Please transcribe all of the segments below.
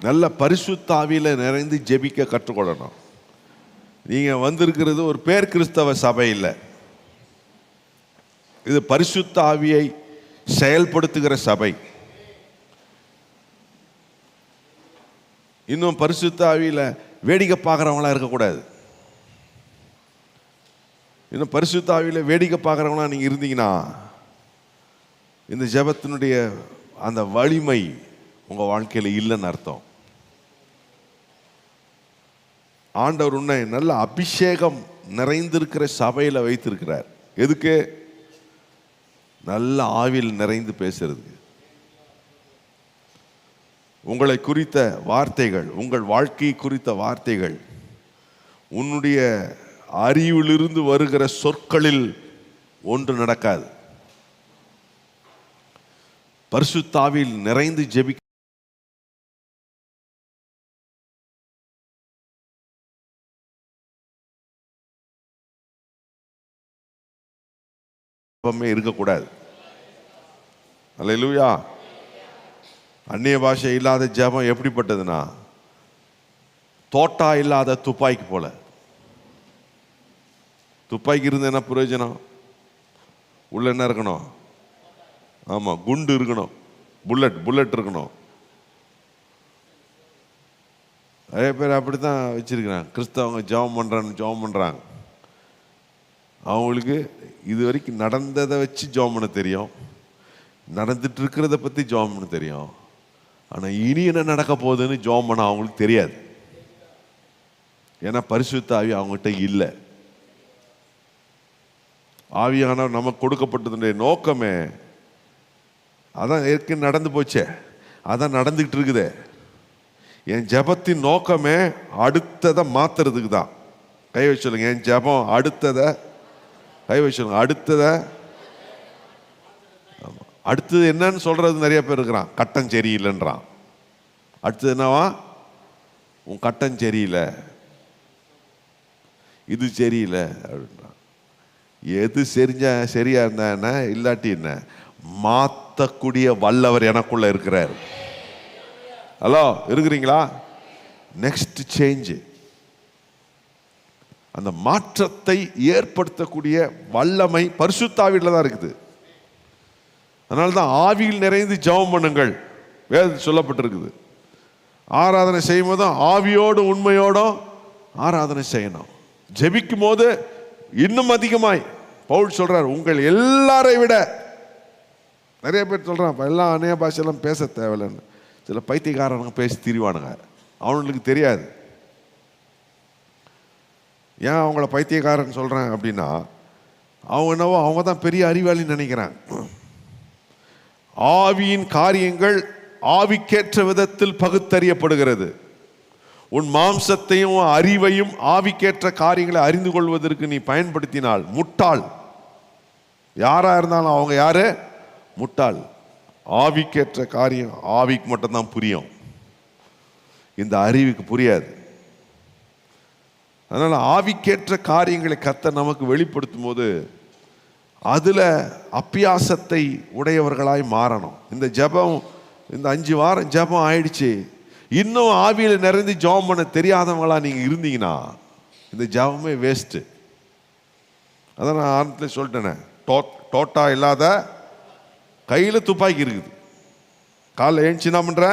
நல்ல பரிசுத்த ஆவியில நிறைந்து ஜெபிக்க கற்றுக்கொள்ளணும். நீங்க வந்திருக்கிறது ஒரு பேர் கிறிஸ்தவ சபை இல்லை. இது பரிசுத்த ஆவியை செயல்படுத்துகிற சபை. இன்னும் பரிசுத்த ஆவியில வேடிக்கை பார்க்குறவங்களா இருக்கக்கூடாது. இன்னும் பரிசுத்த ஆவியில வேடிக்கை பார்க்குறவங்களா நீங்க இருந்தீங்கன்னா இந்த ஜெபத்தினுடைய அந்த வலிமை உங்க வாழ்க்கையில இல்லைன்னு அர்த்தம். ஆண்டவர் உன்னை நல்ல அபிஷேகம் நிறைந்திருக்கிற சபையில வைத்திருக்கிறார். எதுக்கு? நல்ல ஆவியில் நிறைந்து பேசுறதுக்கு. உங்களை குறித்த வார்த்தைகள், உங்கள் வாழ்க்கை குறித்த வார்த்தைகள் உன்னுடைய அறிவிலிருந்து வருகிற சொற்களில் ஒன்று நடக்காது. பரிசுத்த ஆவியில் நிறைந்து ஜெபிக்க இருக்கக்கூடாது. அல்லேலூயா. அந்நிய பாஷை இல்லாத ஜெபம் எப்படிப்பட்டதுன்னா தோட்டா இல்லாத துப்பாக்கி போல. துப்பாக்கி இருந்து என்ன பிரயோஜனம்? உள்ள என்ன இருக்கணும்? ஆமா, குண்டு இருக்கணும், புல்லட் இருக்கணும். நிறைய பேர் அப்படித்தான் வச்சிருக்கிறாங்க. கிறிஸ்தவங்க ஜெபம் பண்றாங்க. அவங்களுக்கு இது வரைக்கும் நடந்ததை வச்சு ஜெபம் பண்ண தெரியும், நடந்துட்டு இருக்கிறத பத்தி ஜெபம் பண்ண தெரியும். ஆனா இனி என்ன நடக்க போகுதுன்னு ஜெபம் பண்ண அவங்களுக்கு தெரியாது. ஏன்னா பரிசுத்த ஆவி அவங்ககிட்ட இல்லை. ஆவியானவர் நமக்கு கொடுக்கப்பட்டதுடைய நோக்கமே அதான். ஏற்கனவே நடந்து போச்சே, அதான் நடந்துகிட்டு இருக்குதே. என் ஜெபத்தின் நோக்கமே அடுத்ததை மாத்துறதுக்கு தான். கை வச்சு சொல்லுங்க, என் ஜெபம் அடுத்ததை. கை வச்சு சொல்லுங்க, அடுத்ததை. அடுத்தது என்னன்னு சொல்றது நிறைய பேர் இருக்கிறான். கட்டம் சரியில்லைன்றான். அடுத்தது என்னவா? உன் கட்டம் சரியில்லை, இது சரியில்லை அப்படின்றான். எது சரியா இருந்தா என்ன, இல்லாட்டி என்ன, மாத்தக்கூடிய வல்லவர் எனக்குள்ள இருக்கிறார். ஹலோ, இருக்கிறீங்களா? நெக்ஸ்ட் சேஞ்ச், அந்த மாற்றத்தை ஏற்படுத்தக்கூடிய வல்லமை பரிசுத்த ஆவியில தான் இருக்குது. அதனால்தான் ஆவியில் நிறைந்து ஜெபம் பண்ணுங்கள் வேதத்தில் சொல்லப்பட்டிருக்குது. ஆராதனை செய்யும் போதும் ஆவியோடு உண்மையோடும் ஆராதனை செய்யணும். ஜெபிக்கும் போது இன்னும் அதிகமாய் பவுல் சொல்றார், உங்கள் எல்லாரை விட. நிறைய பேர் சொல்றான் எல்லாம் அநேக பாஷையெல்லாம் பேச தேவையில்லைன்னு. சில பைத்தியக்காரனுங்க பேசி திரிவானுங்க, அவனுக்கு தெரியாது. ஏன் அவங்கள பைத்தியக்காரன் சொல்றேன் அப்படின்னா, அவங்க தான் பெரிய அறிவாளின்னு நினைக்கிறாங்க. ஆவியின் காரியங்கள் ஆவிக்கேற்ற விதத்தில் பகுத்தறியப்படுகிறது. உன் மாம்சத்தையும் அறிவையும் ஆவிக்கேற்ற காரியங்களை அறிந்து கொள்வதற்கு நீ பயன்படுத்தினால் முட்டாள். யாரா இருந்தாலும் அவங்க யாரு? முட்டாள். ஆவிக்கேற்ற காரியம் ஆவிக்கு மட்டும்தான் புரியும், இந்த அறிவுக்கு புரியாது. அதனால ஆவிக்கேற்ற காரியங்களை கர்த்தர் நமக்கு வெளிப்படுத்தும் போது அதுல அப்பியாசத்தை உடையவர்களாய் மாறணும். இந்த ஜெபம், இந்த 5 வாரம் ஜெபம் ஆயிடுச்சு, இன்னும் ஆவியில் நிறைந்து ஜெபம் பண்ண தெரியாதவங்களா நீங்க இருந்தீங்கன்னா இந்த ஜெபமே வேஸ்ட். அதான் நான் ஆரம்பத்தில் சொல்லிட்டேனே, டோட்டா இல்லாத கையில துப்பாக்கி இருக்குது. காலைல எழுந்துச்சு என்ன பண்ற?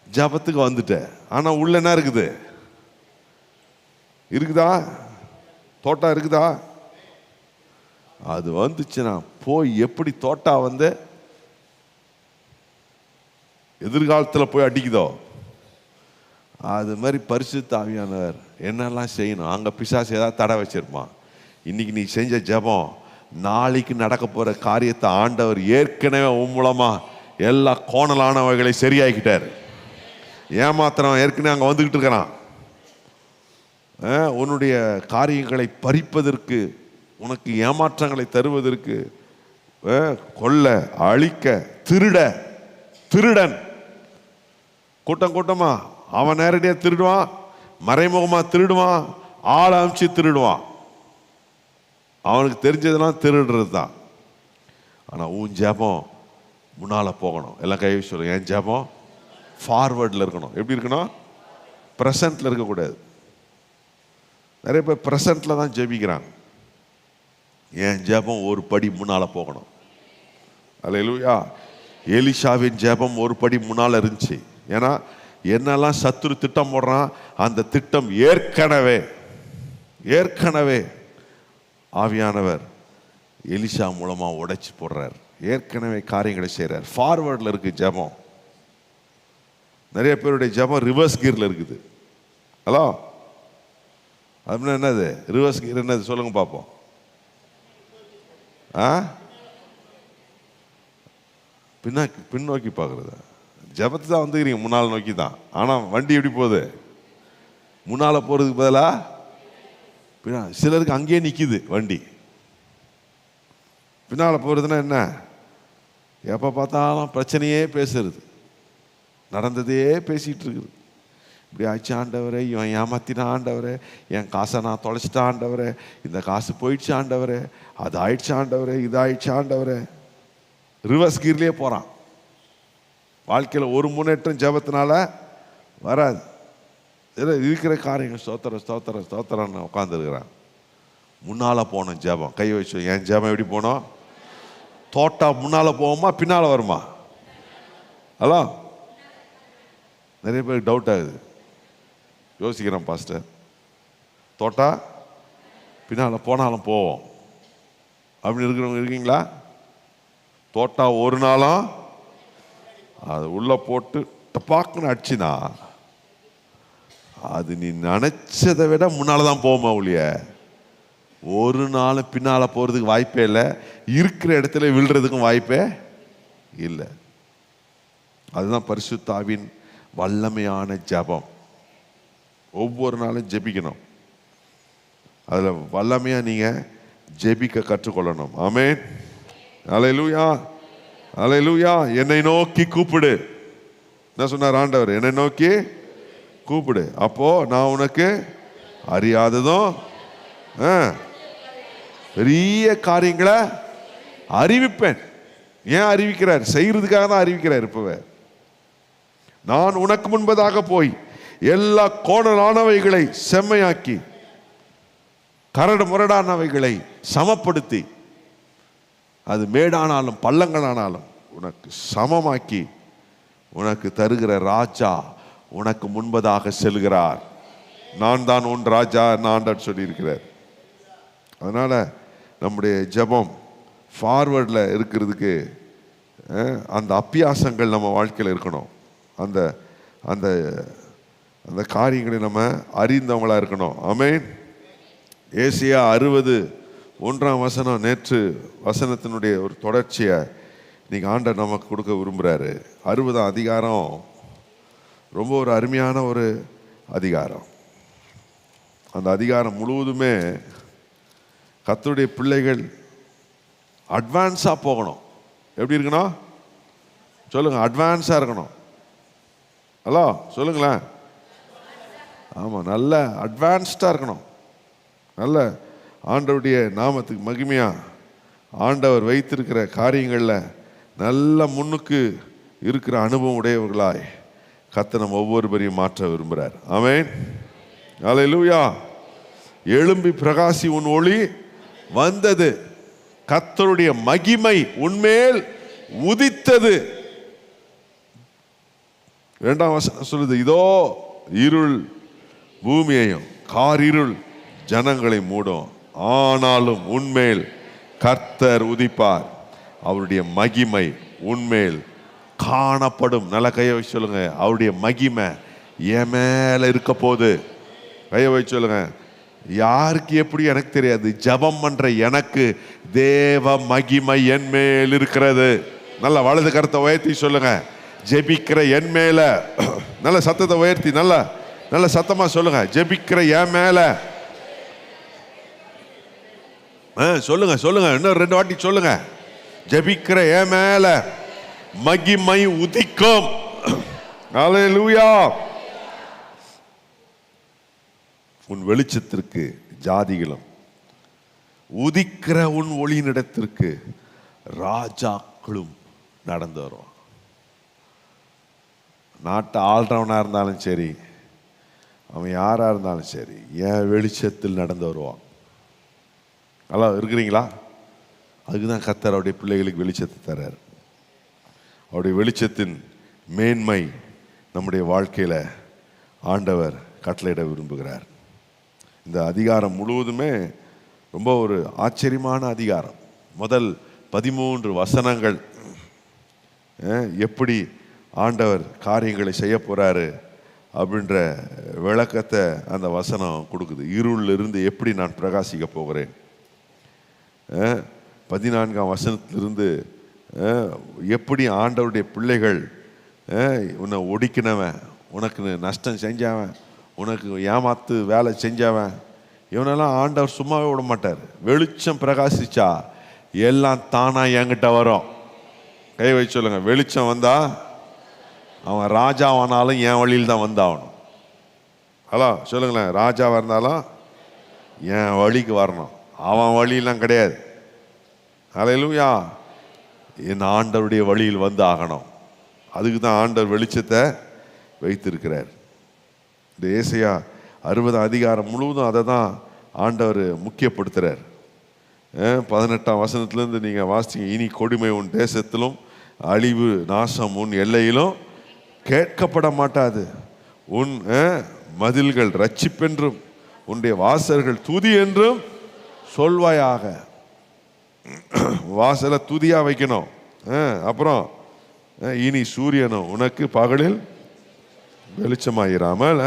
ஜெபத்துக்கு வந்துட்டேன். ஆனா உள்ள என்ன இருக்குது? இருக்குதா? தோட்டா இருக்குதா? அது வந்துச்சுன்னா போய் எப்படி தோட்டா வந்து எதிர்காலத்தில் போய் அடிக்குதோ அது மாதிரி பரிசுத்த ஆவியானவர் என்னெல்லாம் செய்யணும். அங்கே பிசாசு ஏதாவது தடை வச்சிருப்பான். இன்னைக்கு நீ செஞ்ச ஜெபம் நாளைக்கு நடக்க போற காரியத்தை ஆண்டவர் ஏற்கனவே உன் மூலமா எல்லா கோணலானவைகளை சரியாக்கிட்டார். ஏமாத்திரம் ஏற்கனவே அங்கே வந்துகிட்டு இருக்கிறான். உன்னுடைய காரியங்களை பறிப்பதற்கு, உனக்கு ஏமாற்றங்களை தருவதற்கு, கொல்ல, அழிக்க, திருடன் கூட்டமா அவன் நேரடியாக திருடுவான், மறைமுகமா திருடுவான், ஆள் அமைச்சு திருடுவான். அவனுக்கு தெரிஞ்சதெல்லாம் திருடுறது தான். ஆனா உன் ஜெபம் முன்னால போகணும். எல்லாம் கை சொல்லுங்க, என் ஜெபம் ஃபார்வர்டில் இருக்கணும். எப்படி இருக்கணும்? ப்ரெசண்ட்டில் இருக்கக்கூடாது. நிறைய பேர் ப்ரெசண்ட்டில் தான் ஜெபிக்கிறாங்க. என் ஜெபம் ஒரு படி முன்னால் போகணும். அல்லேலூயா. எலிஷாவின் ஜெபம் ஒரு படி முன்னால் இருந்துச்சு. ஏன்னா என்னெல்லாம் சத்துரு திட்டம் போடுறான், அந்த திட்டம் ஏற்கனவே ஆவியானவர் எலிஷா மூலமா உடைச்சு போடுறார். ஏற்கனவே காரியங்களை செய்கிறார். ஃபார்வர்டில் இருக்கு ஜெபம். நிறைய பேருடைய ஜெபம் ரிவர்ஸ் கியர்ல இருக்குது. ஹலோ, அப்படின்னா என்னது ரிவர்ஸ் கியர்? என்னது சொல்லுங்க பார்ப்போம். பின்னோக்கி பார்க்குறது. ஜபத்து தான் வந்துக்கிறீங்க முன்னால் நோக்கி தான். ஆனால் வண்டி எப்படி போகுது? முன்னால் போகிறதுக்கு பதிலாக சிலருக்கு அங்கேயே நிற்கிது வண்டி. பின்னால் போகிறதுனா என்ன? எப்போ பார்த்தாலும் பிரச்சனையே பேசுறது, நடந்ததே பேசிகிட்டு இருக்குது. இப்படி ஆச்சு ஆண்டவரே, இவன் ஏமாத்தினா ஆண்டவரே, என் காசை நான் தொலைச்சிட்டா ஆண்டவரே, இந்த காசு போயிடுச்சு ஆண்டவரே, அது ஆயிடுச்சு ஆண்டவரே, இது ஆயிடுச்சு ஆண்டவரே. ரிவர்ஸ் கீர்லேயே போகிறான். வாழ்க்கையில் ஒரு முன்னேற்றம் ஜபத்தினால வராது. இருக்கிற காரியங்கள் ஸ்தோத்திரம் உட்காந்துருக்கிறான். முன்னால் போனோம் ஜபம். கை வச்சு என் ஜபம் எப்படி போனோம்? தோட்டா முன்னால் போவோமா பின்னால் வருமா? ஹலோ, நிறைய பேருக்கு டவுட் ஆகுது. யோசிக்கிறேன் பாஸ்டர், தோட்டா பின்னால் போனாலும் போவோம் அப்படின்னு இருக்கிறவங்க இருக்கீங்களா? தோட்டா ஒரு நாளும் அது உள்ள போட்டு டப்பாக்குன்னு அடிச்சுனா அது நீ நினைச்சதை விட முன்னால தான் போமா ஒழிய ஒரு நாள் பின்னால போறதுக்கு வாய்ப்பே இல்லை. இருக்கிற இடத்துல விழுறதுக்கும் வாய்ப்பே இல்லை. அதுதான் பரிசுத்த ஆவியின் வல்லமையான ஜபம். ஒவ்வொரு நாளும் ஜெபிக்கணும். அதில் வல்லமையாக நீங்கள் ஜெபிக்க கற்றுக்கொள்ளணும். ஆமென். அல்லேலூயா, அல்லேலூயா. என்னை நோக்கி கூப்பிடு. என்ன சொன்னார் ஆண்டவர்? என்னை நோக்கி கூப்பிடு, அப்போ நான் உனக்கு அறியாததும் பெரிய காரியங்களை அறிவிப்பேன். ஏன் அறிவிக்கிறார்? செய்யறதுக்காக தான் அறிவிக்கிறார். இப்பவே நான் உனக்கு முன்பதாக போய் எல்லா கோணலானவைகளை செம்மையாக்கி கரடு முரடானவைகளை சமப்படுத்தி, அது மேடானாலும் பள்ளங்களானாலும் உனக்கு சமமாக்கி உனக்கு தருகிற ராஜா உனக்கு முன்பதாக செல்கிறார். நான் தான் உன் ராஜா நான் சொல்லியிருக்கிறார். அதனால நம்முடைய ஜெபம் ஃபார்வர்டில் இருக்கிறதுக்கு அந்த அப்பியாசங்கள் நம்ம வாழ்க்கையில் இருக்கணும். அந்த அந்த அந்த காரியங்களை நம்ம அறிந்தவங்களா இருக்கணும். ஆமென். ஏசியா 60:1 நேற்று வசனத்தினுடைய ஒரு தொடர்ச்சியை இன்னைக்கு ஆண்டவர் நமக்கு கொடுக்க விரும்புகிறாரு. 60ஆம் அதிகாரம் ரொம்ப ஒரு அருமையான ஒரு அதிகாரம். அந்த அதிகாரம் முழுவதுமே கர்த்தருடைய பிள்ளைகள் அட்வான்ஸாக போகணும். எப்படி இருக்கணும் சொல்லுங்க? அட்வான்ஸாக இருக்கணும். ஹலோ சொல்லுங்களேன். ஆமாம், நல்ல அட்வான்ஸ்டாக இருக்கணும். நல்ல ஆண்டவருடைய நாமத்துக்கு மகிமையாக ஆண்டவர் வைத்திருக்கிற காரியங்களில் நல்ல முன்னுக்கு இருக்கிற அனுபவம் உடையவர்களாய் கர்த்தர் நம்ம ஒவ்வொருவரையும் மாற்ற விரும்புகிறார். ஆமென். அல்லேலூயா. எழும்பி பிரகாசி, உன் ஒளி வந்தது, கர்த்தருடைய மகிமை உன்மேல் உதித்தது. 2ஆம் வசனம் சொல்லுது, இதோ இருள் பூமியையும் காரிருள் ஜனங்களை மூடும், ஆனாலும் உன்மேல் கர்த்தர் உதிப்பார், அவருடைய மகிமை உன்மேல் காணப்படும். நல்ல கையை வச்சு சொல்லுங்க, அவருடைய மகிமை என் மேல இருக்க போது. கையை வச்சு சொல்லுங்க. யாருக்கு எப்படி எனக்கு தெரியாது, ஜபம் பண்ற எனக்கு தேவ மகிமை என் மேல் இருக்கிறது. நல்ல வலது கருத்தை உயர்த்தி சொல்லுங்க. ஜெபிக்கிற என் மேல, நல்ல சத்தத்தை உயர்த்தி நல்ல சத்தமா சொல்லுங்க. ஜெபிக்கிற என் மேல சொல்லுங்க சொல்லுங்க. இன்னும் 2 வாட்டி சொல்லுங்க. ஜெபிக்கிற என் மேல மகிமை உதிக்கும். அல்லேலூயா. உன் வெளிச்சத்திற்கு ஜாதிகளும், உதிக்கிற உன் ஒளியினிடத்திற்கு ராஜாக்களும் நடந்து வரும். நாட்டை ஆள்றவனாக இருந்தாலும் சரி, அவன் யாராக இருந்தாலும் சரி, என் வெளிச்சத்தில் நடந்து வருவான். நல்லா இருக்கிறீங்களா? அதுக்கு தான் கர்த்தர் அவருடைய பிள்ளைகளுக்கு வெளிச்சத்தை தர்றார். அவருடைய வெளிச்சத்தின் மேன்மை நம்முடைய வாழ்க்கையில் ஆண்டவர் கட்டளையிட விரும்புகிறார். இந்த அதிகாரம் முழுவதுமே ரொம்ப ஒரு ஆச்சரியமான அதிகாரம். முதல் 13 வசனங்கள் எப்படி ஆண்டவர் காரியங்களை செய்ய போறாரு அப்படின்ற விளக்கத்தை அந்த வசனம் கொடுக்குது. இருளில் இருந்து எப்படி நான் பிரகாசிக்க போகிறேன். 14ஆம் வசனத்திலிருந்து எப்படி ஆண்டவருடைய பிள்ளைகள் உன்னை ஒடுக்கினவன், உனக்கு நஷ்டம் செஞ்சவன், உனக்கு ஏமாத்து வேலை செஞ்சவன், இவனெல்லாம் ஆண்டவர் சும்மாவே விட மாட்டார். வெளிச்சம் பிரகாசிச்சா எல்லாம் தானா என்கிட்ட வரும். கை வச்சு சொல்லுங்க, வெளிச்சம் வந்தா அவன் ராஜாவானாலும் என் வழியில் தான் வந்தாகணும். ஹலோ சொல்லுங்களேன், ராஜாவாக இருந்தாலும் என் வழிக்கு வரணும், அவன் வழியெல்லாம் கிடையாது. அல்லேலூயா. என் ஆண்டவருடைய வழியில் வந்து ஆகணும். அதுக்கு தான் ஆண்டவர் வெளிச்சத்தை வைத்திருக்கிறார். இந்த ஏசாயா 60 அதிகாரம் முழுவதும் அதை தான் ஆண்டவர் முக்கியப்படுத்துகிறார். 18ஆம் வசனத்திலேருந்து நீங்கள் வாசிங்க. இனி கொடுமை உன் தேசத்திலும் அழிவு நாசம் உன் எல்லையிலும் கேட்கப்பட மாட்டாது. உன் மதில்கள் ரட்சிப்பென்றும் உன்னுடைய வாசல்கள் துதி என்றும் சொல்வாயாக. வாசலை துதியா வைக்கணும். அப்புறம் இனி சூரியனும் உனக்கு பகலில் வெளிச்சமாயிராமல்,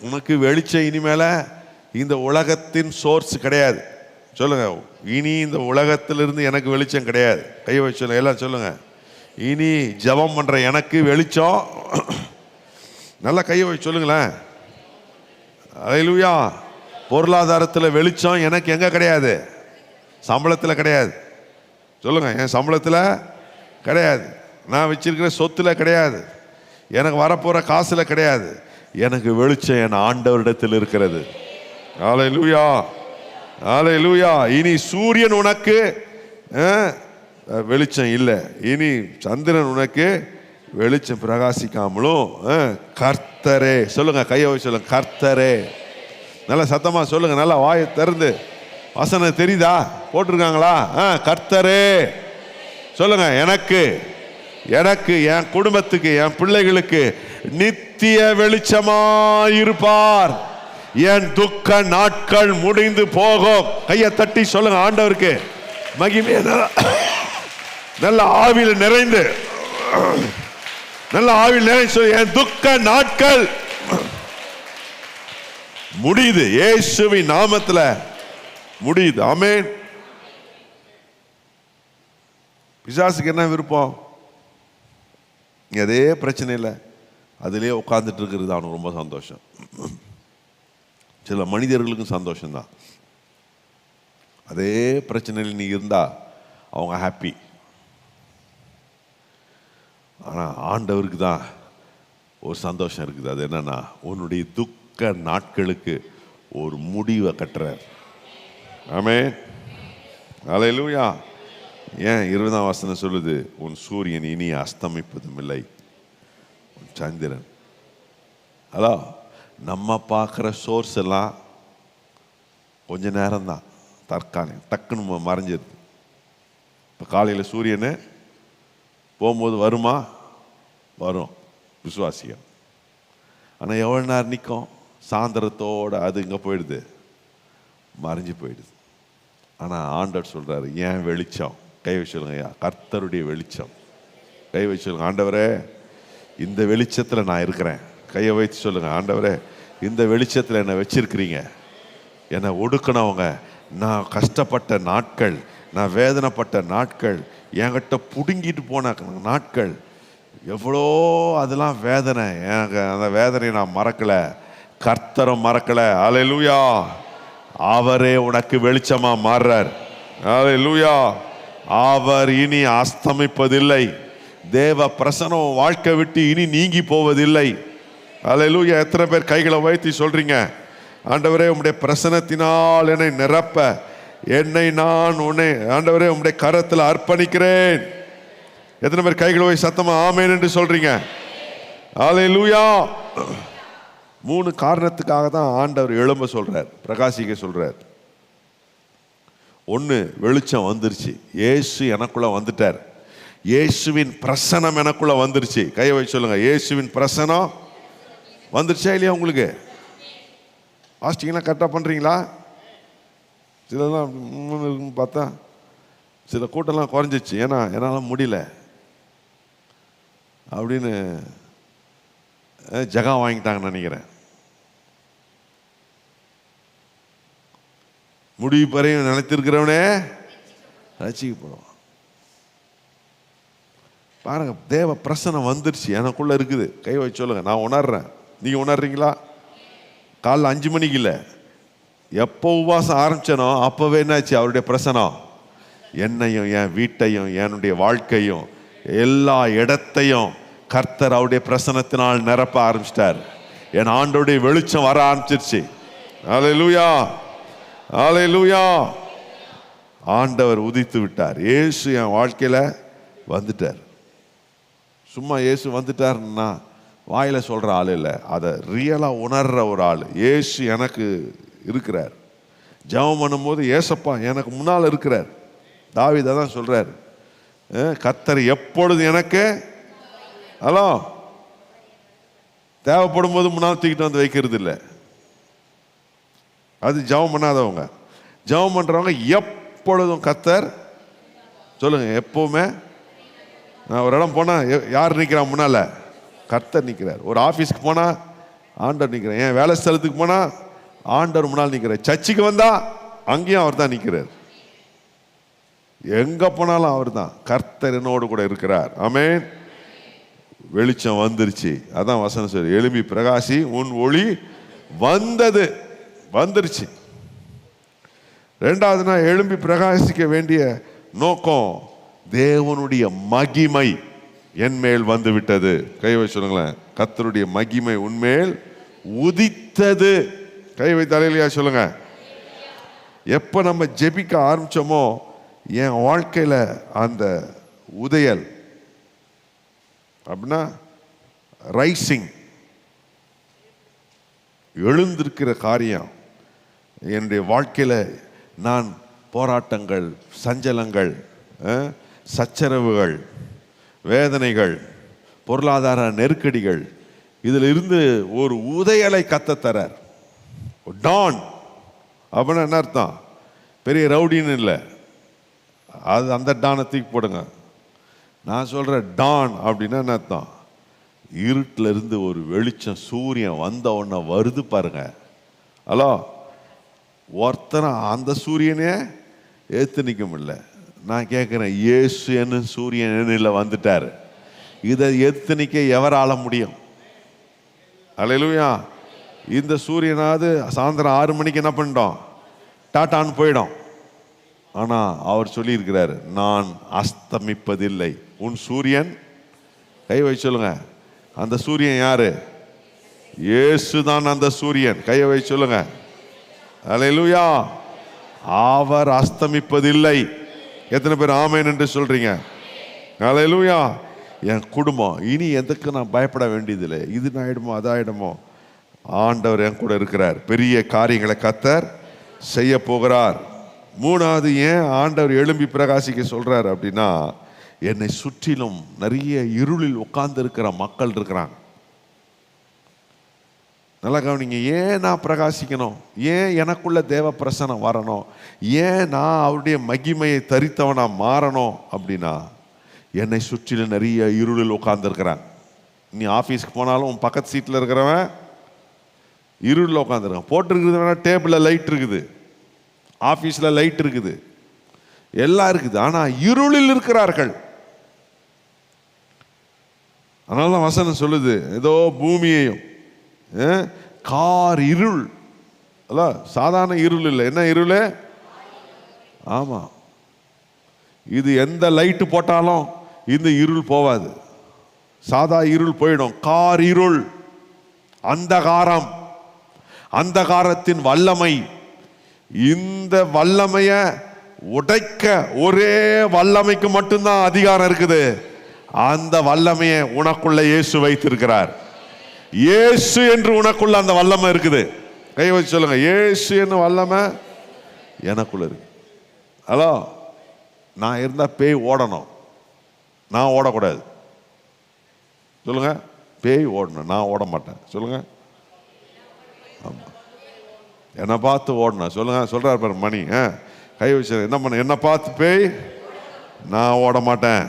உனக்கு வெளிச்சம் இனிமேல இந்த உலகத்தின் சோர்ஸ் கிடையாது. சொல்லுங்க, இனி இந்த உலகத்திலிருந்து எனக்கு வெளிச்சம் கிடையாது. கை வச்சு சொல்லுங்க, எல்லாம் சொல்லுங்க. இனி ஜெபம் பண்ற எனக்கு வெளிச்சம். நல்லா கையை வச்சு சொல்லுங்களேன். அல்லேலூயா. பொருளாதாரத்தில் வெளிச்சம் எனக்கு எங்க கிடையாது? சம்பளத்தில் கிடையாது. சொல்லுங்க, என் சம்பளத்தில் கிடையாது, நான் வச்சிருக்கிற சொத்துல கிடையாது, எனக்கு வரப்போற காசுல கிடையாது. எனக்கு வெளிச்சம் என் ஆண்டவரிடத்தில் இருக்கிறது. அல்லேலூயா, அல்லேலூயா. இனி சூரியன் உனக்கு வெளிச்சம் இல்லை, இனி சந்திரன் உனக்கு வெளிச்சம் பிரகாசிக்காமலும் கர்த்தரே. சொல்லுங்க, கையை வச்சு சொல்லுங்க, கர்த்தரே. நல்லா சத்தமா சொல்லுங்க, நல்லா வாயை திறந்து. வசனம் தெரியுதா? போட்டிருக்காங்களா? கர்த்தரே. சொல்லுங்க, எனக்கு எனக்கு என் குடும்பத்துக்கு என் பிள்ளைகளுக்கு நித்திய வெளிச்சமாயிருப்பார். என் துக்க நாட்கள் முடிந்து போகும். கையை தட்டி சொல்லுங்க, ஆண்டவருக்கு மகிமை. நல்ல ஆவியில் நிறைந்து, நல்ல ஆவியில் நிறைந்து சொல்லு, என் துக்க நாட்கள் முடியுது, இயேசுவின் நாமத்துல முடியுது. ஆமென். பிசாசுக்கு என்ன விருப்பம்? அதே பிரச்சனை இல்லை, அதிலே உட்கார்ந்துட்டு இருக்கிறது அவனுக்கு ரொம்ப சந்தோஷம். சில மனிதர்களுக்கும் சந்தோஷம்தான். அதே பிரச்சனையில் நீ இருந்தா அவங்க ஹாப்பி. ஆனா ஆண்டவருக்கு தான் ஒரு சந்தோஷம் இருக்குது. அது என்னன்னா, உன்னுடைய துக்க நாட்களுக்கு ஒரு முடிவை கட்டுறார். ஆமென், அல்லேலூயா. ஏன் 20ஆம் வசனம் சொல்லுது, உன் சூரியன் இனி அஸ்தமிப்பதும் இல்லை, உன் சந்திரன். ஹலோ, நம்ம பார்க்குற சோர்ஸ் எல்லாம் கொஞ்ச நேரம் தான், தற்காலிகம், டக்குன்னு மறைஞ்சிருது. இப்போ காலையில் சூரியன் போகும்போது வருமா? வரும், விசுவாசியம். ஆனால் எவ்வளோ நேரம் நிற்கும்? சாயந்தரத்தோடு அது இங்கே போயிடுது, மறைஞ்சு போயிடுது. ஆனால் ஆண்டவர் சொல்கிறாரு, ஏன் வெளிச்சம். கை வச்சு சொல்லுங்க, கர்த்தருடைய வெளிச்சம். கை வச்சு சொல்லுங்க, ஆண்டவரே இந்த வெளிச்சத்தில் நான் இருக்கிறேன். கையை வைத்து சொல்லுங்க, ஆண்டவரே இந்த வெளிச்சத்தில் என்னை வச்சிருக்கிறீங்க. என்னை ஒடுக்கினவங்க, நான் கஷ்டப்பட்ட நாட்கள், நான் வேதனைப்பட்ட நாட்கள், என்கிட்ட பிடுங்கிட்டு போன நாட்கள் எவ்வளோ, அதெல்லாம் வேதனை. எனக்கு அந்த வேதனையை நான் மறக்கலை, கர்த்தரும் மறக்கலை. அல்லேலூயா. அவரே உனக்கு வெளிச்சமா மாறுறார். அல்லேலூயா. அவர் இனி அஸ்தமிப்பதில்லை. தேவ பிரசன்னம் வாழ்க்கை விட்டு இனி நீங்கி போவதில்லை. அல்லேலூயா. எத்தனை பேர் கைகளை வைத்து சொல்றீங்க, ஆண்டவரே உம்முடைய பிரசன்னத்தினால் என்னை நிரப்ப, என்னை நான் உன்னை ஆண்டவரே உம்முடைய கரத்தில் அர்ப்பணிக்கிறேன். எத்தனை பேர் கைகளை போய் சத்தமா ஆமென் என்று சொல்றீங்க? ஹல்லேலூயா. 3 காரணத்துக்காக தான் ஆண்டவர் எழும்ப சொல்றார், பிரகாசிக்க சொல்றார். 1, வெளிச்சம் வந்துருச்சு, இயேசு எனக்குள்ள வந்துட்டார், இயேசுவின் பிரசனம் எனக்குள்ள வந்துருச்சு. கையை வச்சு சொல்லுங்க, இயேசுவின் பிரசனம் வந்துருச்சா இல்லையா? உங்களுக்கு ஆஸ்டிங்லாம் கரெக்டாக பண்ணுறீங்களா? சிலதான் பார்த்தா சில கூட்டம்லாம் குறைஞ்சிச்சு, ஏன்னா என்னால் முடியல அப்படின்னு ஜகா வாங்கிட்டாங்கன்னு நினைக்கிறேன். முடிவு பறையும் நினைத்திருக்கிறவனே ரட்சிக்கப்படுவான். பாருங்க, தேவ பிரசனம் வந்துருச்சு, எனக்குள்ள இருக்குது. கை வச்சு சொல்லுங்க, நான் உணர்றேன். நீங்க உணர்றீங்களா? காலைல 5 மணிக்கு இல்லை, எப்போ உபவாசம் ஆரம்பிச்சனோ அப்பவே என்னாச்சு? அவருடைய பிரசனம் என்னையும் என் வீட்டையும் என்னுடைய வாழ்க்கையும் எல்லா இடத்தையும் கர்த்தர் அவருடைய பிரசனத்தினால் நிரப்ப ஆரம்பிச்சிட்டார். என் ஆண்டோடைய வெளிச்சம் வர ஆரம்பிச்சிருச்சு. ஹல்லேலூயா, ஹல்லேலூயா. ஆண்டவர் உதித்து விட்டார். இயேசு என் வாழ்க்கையில வந்துட்டார். சும்மா இயேசு வந்துட்டாருன்னா வாயில சொல்ற ஆள் இல்லை, அதை ரியலா உணர்ற ஒரு ஆள். இயேசு எனக்கு இருக்கிறார். ஜெபம் பண்ணும்போது ஏசப்பா எனக்கு முன்னால் இருக்கிறார். தாவீது தான் சொல்றார், கர்த்தர் எப்பொழுது எனக்கு ஹலோ தேவைப்படும் போது முன்னால் தூக்கிட்டு வந்து வைக்கிறது இல்லை. அது ஜெபம் பண்ணாதவங்க. ஜெபம் பண்றவங்க எப்பொழுதும் கர்த்தர் சொல்லுங்க, எப்பவுமே. நான் ஒரு இடம் போனா யார் நிற்கிறான் முன்னால? கர்த்தர் நிற்கிறார். ஒரு ஆஃபீஸ்க்கு போனா ஆண்டவர் நிற்கிறார். என் வேலை ஸ்தலத்துக்கு போனா ஆண்டவர் முன்னால் நிற்கிறார். சர்ச்சுக்கு வந்தா அங்கேயும் அவர் தான் நிற்கிறார். எங்க போனாலும் அவர் தான். கர்த்தர் என்னோடு கூட இருக்கிறார். ஆமென். வெளிச்சம் வந்துருச்சு. அதான் வசனம் சொல்லி, எழும்பி பிரகாசி, உன் ஒளி வந்தது, வந்துருச்சு. 2வது, எழும்பி பிரகாசிக்க வேண்டிய நோக்கம், தேவனுடைய மகிமை என் மேல் வந்து விட்டது. கை வச்சு சொல்லுங்களேன், கர்த்தருடைய மகிமை உன்மேல் உதித்தது. கை வைத்து அல்லேலூயா சொல்லுங்க. எப்ப நம்ம ஜெபிக்க ஆரம்பிச்சோமோ என் வாழ்க்கையில அந்த உதயல் அப்படின்னா ரைசிங், எழுந்திருக்கிற காரியம் என்னுடைய வாழ்க்கையில, நான் போராட்டங்கள், சஞ்சலங்கள், சச்சரவுகள், வேதனைகள், பொருளாதார நெருக்கடிகள், இதில் இருந்து ஒரு உதயலை கத்தத்தரார். டான் அப்படின்னா என்ன அர்த்தம்? பெரிய ரவுடின்னு இல்லை, அது அந்த டானை தூக்கி போடுங்க. நான் சொல்ற டான் அப்படின்னா என்ன அர்த்தம்? இருட்டில் இருந்து ஒரு வெளிச்சம், சூரியன் வந்த உடனே வருது பாருங்க. ஹலோ, ஒருத்தனை அந்த சூரியனே ஏத்து நிற்க முடியல. நான் கேட்குறேன், இயேசு என்ன சூரியன் என்ன வந்துட்டார், இதை எத்து நிற்க எவரால முடியும்? அல்லேலூயா. இந்த சூரியனாவது சாயந்தரம் 6 மணிக்கு என்ன பண்ணிட்டோம், டாட்டான்னு போயிடும். ஆனா அவர் சொல்லியிருக்கிறார், நான் அஸ்தமிப்பதில்லை. உன் சூரியன், கை வச்சு சொல்லுங்க, அந்த சூரியன் யாரு? இயேசு தான் அந்த சூரியன். கையை வச்சு சொல்லுங்க. அல்லேலூயா. அவர் அஸ்தமிப்பதில்லை. எத்தனை பேர் ஆமென் என்று சொல்றீங்க? அல்லேலூயா. என் குடும்பம் இனி எதுக்கு நான் பயப்பட வேண்டியதில்லை. இது ஆயிடுமோ அது ஆயிடுமோ, ஆண்டவர் என் கூட இருக்கிறார். பெரிய காரியங்களை கர்த்தர் செய்ய போகிறார். 3வது, ஏன் ஆண்டவர் எழும்பி பிரகாசிக்க சொல்றார் அப்படின்னா, என்னை சுற்றிலும் நிறைய இருளில் உட்கார்ந்து இருக்கிற மக்கள் இருக்கிறாங்க. நல்லா கவனிங்க. ஏன் நான் பிரகாசிக்கணும்? ஏன் எனக்குள்ள தேவ பிரசனம் வரணும்? ஏன் நான் அவருடைய மகிமையை தரித்தவனா மாறணும் அப்படின்னா, என்னை சுற்றிலும் நிறைய இருளில் உட்கார்ந்து இருக்கிறாங்க. நீ ஆஃபீஸ்க்கு போனாலும் உன் பக்கத்து சீட்டில் இருக்கிறவன் இருளில் உட்காந்துருக்கான். போட்டிருக்குது வேணா, டேபிளில் லைட் இருக்குது, ஆஃபீஸில் லைட் இருக்குது, எல்லாம் இருக்குது, ஆனால் இருளில் இருக்கிறார்கள். அதனால தான் வசனம் சொல்லுது, ஏதோ பூமியையும் கார் இருள். அல்ல, சாதாரண இருள் இல்லை. என்ன இருள்? ஆமா, இது எந்த லைட்டு போட்டாலும் இந்த இருள் போவாது. சாதா இருள் போயிடும். கார் இருள், அந்தகாரம், அந்தகாரத்தின் வல்லமை. இந்த வல்லமைய உடைக்க ஒரே வல்லமைக்கு மட்டும்தான் அதிகாரம் இருக்குது. அந்த வல்லமையை உனக்குள்ள இயேசு வைத்திருக்கிறார். இயேசு என்று உனக்குள்ள அந்த வல்லமை இருக்குது. கை வச்சு சொல்லுங்க, இயேசு என்ன வல்லமை எனக்குள்ள இருக்கு. ஹலோ, நான் இருந்தா பேய் ஓடணும், நான் ஓடக்கூடாது. சொல்லுங்க, பேய் ஓடணும், நான் ஓட மாட்டேன். சொல்லுங்க, ஆமா, என்னை பார்த்து ஓடணும். சொல்லுங்க, சொல்றாரு பாரு மணி, கை வச்சு என்ன பண்ண, என்னை பார்த்து பேய், நான் ஓட மாட்டேன்.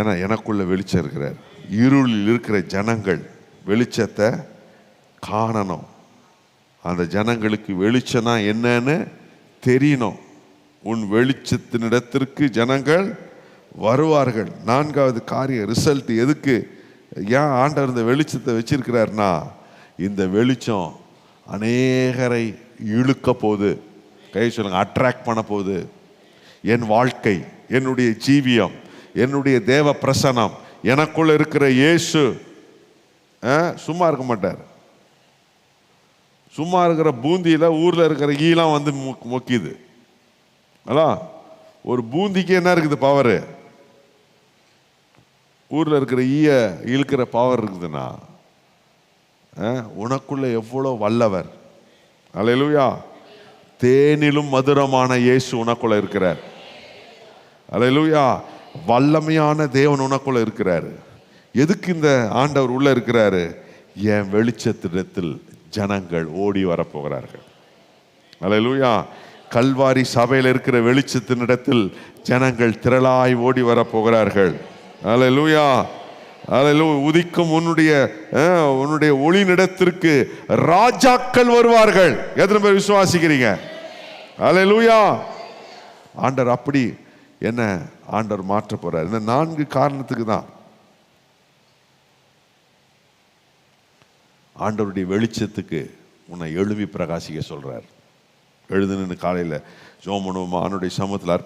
ஏன்னா எனக்குள்ள வெளிச்சம் இருக்கிறார். இருளில் இருக்கிற ஜனங்கள் வெளிச்சத்தை காணணும். அந்த ஜனங்களுக்கு வெளிச்சம்னா என்னன்னு தெரியணும். உன் வெளிச்சத்தினிடத்திற்கு ஜனங்கள் வருவார்கள். 4வது காரியம், ரிசல்ட். எதுக்கு ஏன் ஆண்டவர் இந்த வெளிச்சத்தை வச்சிருக்கிறார்னா, இந்த வெளிச்சம் அநேகரை இழுக்க போகுது. கை சொல்லுங்க, அட்ராக்ட் பண்ண போகுது. என் வாழ்க்கை, என்னுடைய ஜீவியம், என்னுடைய தேவ பிரசனம், எனக்குள்ள இருக்கிற இயேசு சும்மா இருக்க மாட்டார். சும்மா இருக்கிற பூந்தியில ஊர்ல இருக்கிற ஈலாம் வந்து மொக்கிது. ஒரு பூந்திக்கு என்ன இருக்குது பவர்? ஊர்ல இருக்கிற ஈய இழுக்கிற பவர் இருக்குதுன்னா உனக்குள்ள எவ்வளோ வல்லவர். அல்லேலூயா. தேனிலும் மதுரமான இயேசு உனக்குள்ள இருக்கிறார். அல்லேலூயா. வல்லமையான தேவன் உனக்குள்ள இருக்கிறாரு. எதுக்கு இந்த ஆண்டவர் உள்ள இருக்கிறாரு? என் வெளிச்சத்திடத்தில் ஜனங்கள் ஓடி வரப்போகிறார்கள். அல்லேலூயா. கல்வாரி சபையில் இருக்கிற வெளிச்சத்தினிடத்தில் ஜனங்கள் திரளாய் ஓடி வரப்போகிறார்கள். அல்லேலூயா. அல்லேலூயா. உதிக்கும் உன்னுடைய ஒளியினிடத்திற்கு ராஜாக்கள் வருவார்கள். எத்தனை பேர் விசுவாசிக்கிறீங்க? அல்லேலூயா. ஆண்டவர் அப்படி என்ன ஆண்டவர் மாற்ற போறார். இந்த 4 காரணத்துக்கு தான் ஆண்டவருடைய வெளிச்சத்துக்கு உன்னை எழுவி பிரகாசிக்க சொல்றார். எழுதுன்னு காலையில் ஜோமனும் ஆண்டுடைய சமூகத்தில்